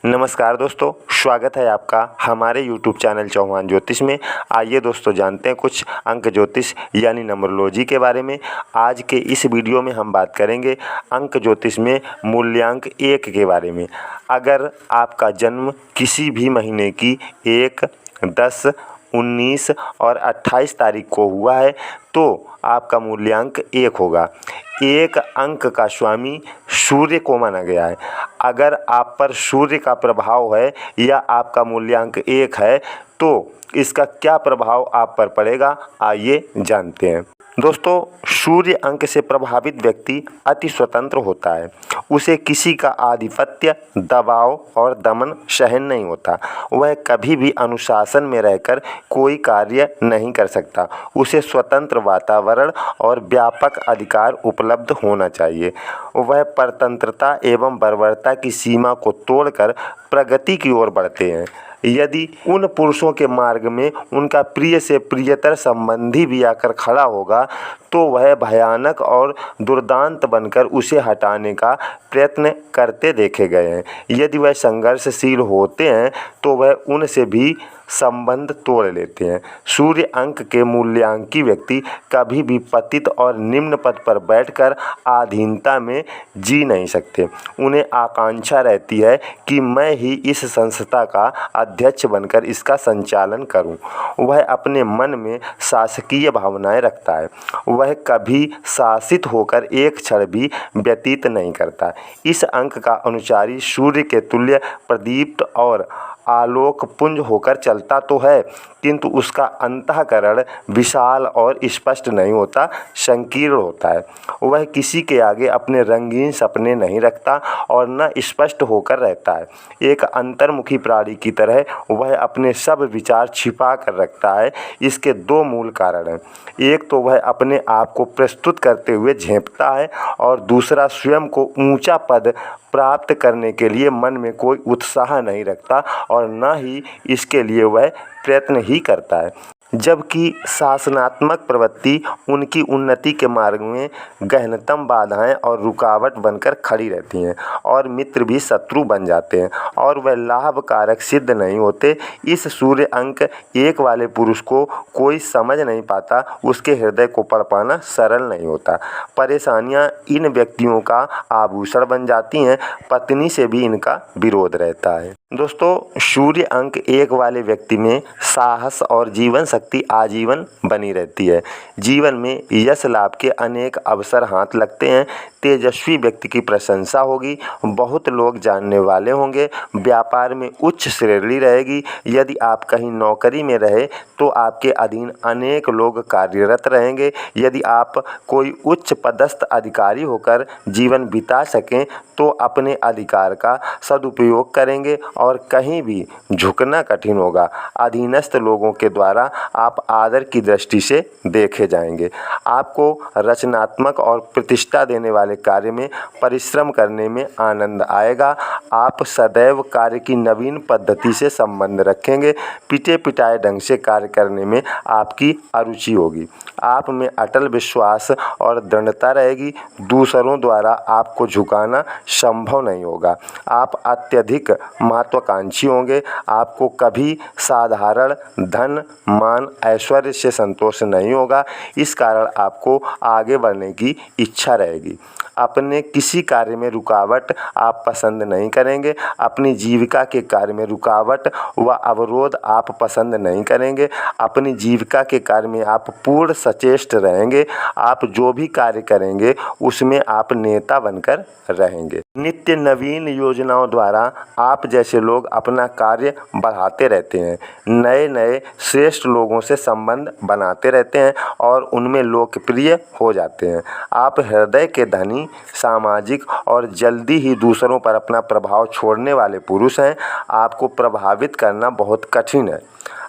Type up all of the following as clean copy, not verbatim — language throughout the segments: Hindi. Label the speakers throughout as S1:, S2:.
S1: नमस्कार दोस्तों, स्वागत है आपका हमारे YouTube चैनल चौहान ज्योतिष में। आइए दोस्तों जानते हैं कुछ अंक ज्योतिष यानी नंबरोलॉजी के बारे में। आज के इस वीडियो में हम बात करेंगे अंक ज्योतिष में मूल्यांक 1 के बारे में। अगर आपका जन्म किसी भी महीने की 1, 10, 19 और 28 तारीख को हुआ है तो आपका मूल्यांक 1 होगा। 1 अंक का स्वामी सूर्य को माना गया है। अगर आप पर सूर्य का प्रभाव है या आपका मूल्यांक 1 है तो इसका क्या प्रभाव आप पर पड़ेगा, आइए जानते हैं। दोस्तों, सूर्य अंक से प्रभावित व्यक्ति अति स्वतंत्र होता है। उसे किसी का आधिपत्य, दबाव और दमन सहन नहीं होता। वह कभी भी अनुशासन में रहकर कोई कार्य नहीं कर सकता। उसे स्वतंत्र वातावरण और व्यापक अधिकार उपलब्ध होना चाहिए। वह परतंत्रता एवं बर्बरता की सीमा को तोड़कर प्रगति की ओर बढ़ते हैं। यदि उन पुरुषों के मार्ग में उनका प्रिय से प्रियतर संबंधी भी आकर खड़ा होगा तो वह भयानक और दुर्दांत बनकर उसे हटाने का प्रयत्न करते देखे गए हैं। यदि वह संघर्षशील होते हैं तो वह उनसे भी संबंध तोड़ लेते हैं। सूर्य अंक के मूल्यांकी व्यक्ति कभी भी पतित और निम्न पद पर बैठकर अधीनता में जी नहीं सकते। उन्हें आकांक्षा रहती है कि मैं ही इस संस्था का अध्यक्ष बनकर इसका संचालन करूं। वह अपने मन में शासकीय भावनाएं रखता है। वह कभी शासित होकर एक क्षण भी व्यतीत नहीं करता। इस अंक का अनुसारी सूर्य के तुल्य प्रदीप्त और आलोकपुंज होकर चलता तो है, किंतु उसका अंतःकरण विशाल और स्पष्ट नहीं होता, संकीर्ण होता है। वह किसी के आगे अपने रंगीन सपने नहीं रखता और न स्पष्ट होकर रहता है। एक अंतर्मुखी प्राणी की तरह वह अपने सब विचार छिपा कर रखता है। इसके 2 मूल कारण हैं। एक तो वह अपने आप को प्रस्तुत करते हुए झेंपता है और दूसरा स्वयं को ऊंचा पद प्राप्त करने के लिए मन में कोई उत्साह नहीं रखता और न ही इसके लिए वह प्रयत्न ही करता है। जबकि शासनात्मक प्रवृत्ति उनकी उन्नति के मार्ग में गहनतम बाधाएं और रुकावट बनकर खड़ी रहती हैं और मित्र भी शत्रु बन जाते हैं और वह लाभकारक सिद्ध नहीं होते। इस सूर्य अंक 1 वाले पुरुष को कोई समझ नहीं पाता। उसके हृदय को पढ़ पाना सरल नहीं होता। परेशानियां इन व्यक्तियों का आभूषण बन जाती हैं। पत्नी से भी इनका विरोध रहता है। दोस्तों, सूर्य अंक 1 वाले व्यक्ति में साहस और जीवन शक्ति आजीवन बनी रहती है। जीवन में यश लाभ के अनेक अवसर हाथ लगते हैं। तेजस्वी व्यक्ति की प्रशंसा होगी। बहुत लोग जानने वाले होंगे। व्यापार में उच्च श्रेणी रहेगी। यदि आप कहीं नौकरी में रहे तो आपके अधीन अनेक लोग कार्यरत रहेंगे। यदि आप कोई उच्च पदस्थ अधिकारी होकर जीवन बिता सकें तो अपने अधिकार का सदुपयोग करेंगे और कहीं भी झुकना कठिन होगा। अधीनस्थ लोगों के द्वारा आप आदर की दृष्टि से देखे जाएंगे। आपको रचनात्मक और प्रतिष्ठा देने वाले कार्य में परिश्रम करने में आनंद आएगा। आप सदैव कार्य की नवीन पद्धति से संबंध रखेंगे। पिटे पिटाए ढंग से कार्य करने में आपकी अरुचि होगी। आप में अटल विश्वास और दृढ़ता रहेगी। दूसरों द्वारा आपको झुकाना संभव नहीं होगा। आप अत्यधिक महत्वाकांक्षी होंगे। आपको कभी साधारण धन, मान, ऐश्वर्य से संतोष नहीं होगा। इस कारण आपको आगे बढ़ने की इच्छा रहेगी। अपने किसी कार्य में रुकावट आप पसंद नहीं करेंगे। अपनी जीविका के कार्य में रुकावट व अवरोध आप पसंद नहीं करेंगे। अपनी जीविका के कार्य में आप पूर्ण सचेष्ट रहेंगे। आप जो भी कार्य करेंगे उसमें आप नेता बनकर रहेंगे। नित्य नवीन योजनाओं द्वारा आप जैसे लोग अपना कार्य बढ़ाते रहते हैं। नए नए श्रेष्ठ लोगों से संबंध बनाते रहते हैं और उनमें लोकप्रिय हो जाते हैं। आप हृदय के धनी, सामाजिक और जल्दी ही दूसरों पर अपना प्रभाव छोड़ने वाले पुरुष हैं। आपको प्रभावित करना बहुत कठिन है।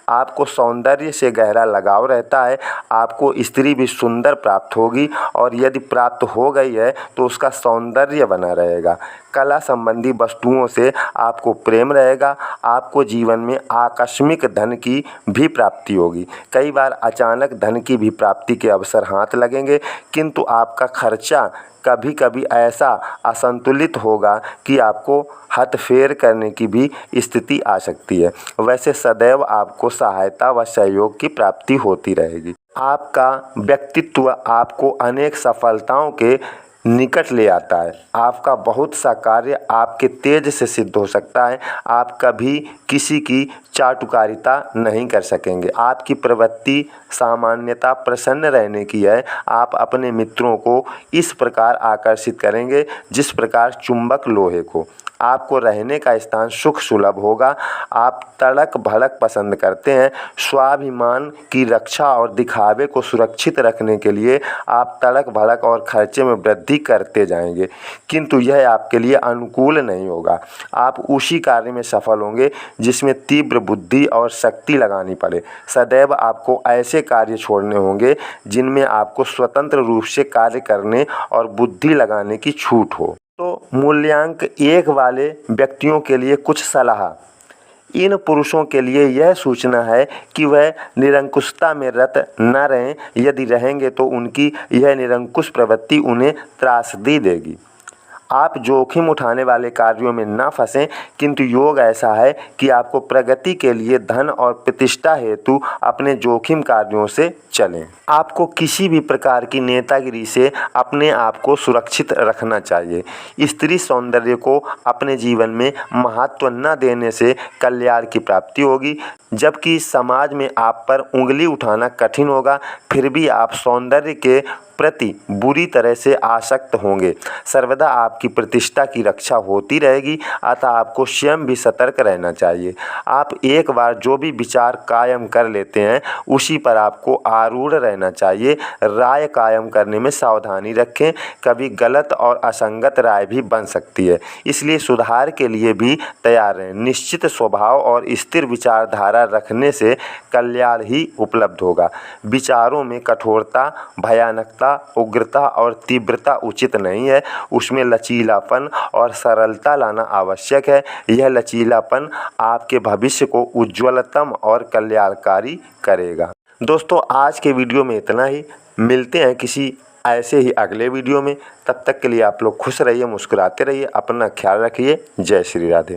S1: आपको सौंदर्य से गहरा लगाव रहता है। आपको स्त्री भी सुंदर प्राप्त होगी और यदि प्राप्त हो गई है तो उसका सौंदर्य बना रहेगा। कला संबंधी वस्तुओं से आपको प्रेम रहेगा। आपको जीवन में आकस्मिक धन की भी प्राप्ति होगी। कई बार अचानक धन की भी प्राप्ति के अवसर हाथ लगेंगे, किंतु आपका खर्चा कभी कभी ऐसा असंतुलित होगा कि आपको हथफेर करने की भी स्थिति आ सकती है। वैसे सदैव आपको सहायता व सहयोग की प्राप्ति होती रहेगी। आपका व्यक्तित्व आपको अनेक सफलताओं के निकट ले आता है। आपका बहुत सा कार्य आपके तेज से सिद्ध हो सकता है। आप कभी किसी की चाटुकारिता नहीं कर सकेंगे। आपकी प्रवृत्ति सामान्यतः प्रसन्न रहने की है। आप अपने मित्रों को इस प्रकार आकर्षित करेंगे जिस प्रकार चुंबक लोहे को। आपको रहने का स्थान सुख सुलभ होगा। आप तड़क भड़क पसंद करते हैं। स्वाभिमान की रक्षा और दिखावे को सुरक्षित रखने के लिए आप तड़क भड़क और खर्चे में वृद्धि करते जाएंगे, किंतु यह आपके लिए अनुकूल नहीं होगा। आप उसी कार्य में सफल होंगे जिसमें तीव्र बुद्धि और शक्ति लगानी पड़े। सदैव आपको ऐसे कार्य छोड़ने होंगे जिनमें आपको स्वतंत्र रूप से कार्य करने और बुद्धि लगाने की छूट हो। तो मूल्यांक 1 वाले व्यक्तियों के लिए कुछ सलाह। इन पुरुषों के लिए यह सूचना है कि वह निरंकुशता में रत न रहें। यदि रहेंगे तो उनकी यह निरंकुश प्रवृत्ति उन्हें त्रासदी देगी। आप जोखिम उठाने वाले कार्यों में न फंसें, किंतु योग ऐसा है कि आपको प्रगति के लिए धन और प्रतिष्ठा हेतु अपने जोखिम कार्यों से चलें। आपको किसी भी प्रकार की नेतागिरी से अपने आप को सुरक्षित रखना चाहिए। स्त्री सौंदर्य को अपने जीवन में महत्व न देने से कल्याण की प्राप्ति होगी, जबकि समाज में आप पर उंगली उठाना कठिन होगा। फिर भी आप सौंदर्य के प्रति बुरी तरह से आसक्त होंगे। सर्वदा आपकी प्रतिष्ठा की रक्षा होती रहेगी, अतः आपको स्वयं भी सतर्क रहना चाहिए। आप एक बार जो भी विचार कायम कर लेते हैं उसी पर आपको आरूढ़ रहना चाहिए। राय कायम करने में सावधानी रखें, कभी गलत और असंगत राय भी बन सकती है, इसलिए सुधार के लिए भी तैयार रहें। निश्चित स्वभाव और स्थिर विचारधारा रखने से कल्याण ही उपलब्ध होगा। विचारों में कठोरता, भयानकता, उग्रता और तीव्रता उचित नहीं है। उसमें लचीलापन और सरलता लाना आवश्यक है। यह लचीलापन आपके भविष्य को उज्ज्वलतम और कल्याणकारी करेगा। दोस्तों, आज के वीडियो में इतना ही। मिलते हैं किसी ऐसे ही अगले वीडियो में। तब तक के लिए आप लोग खुश रहिए, मुस्कुराते रहिए, अपना ख्याल रखिए। जय श्री राधे।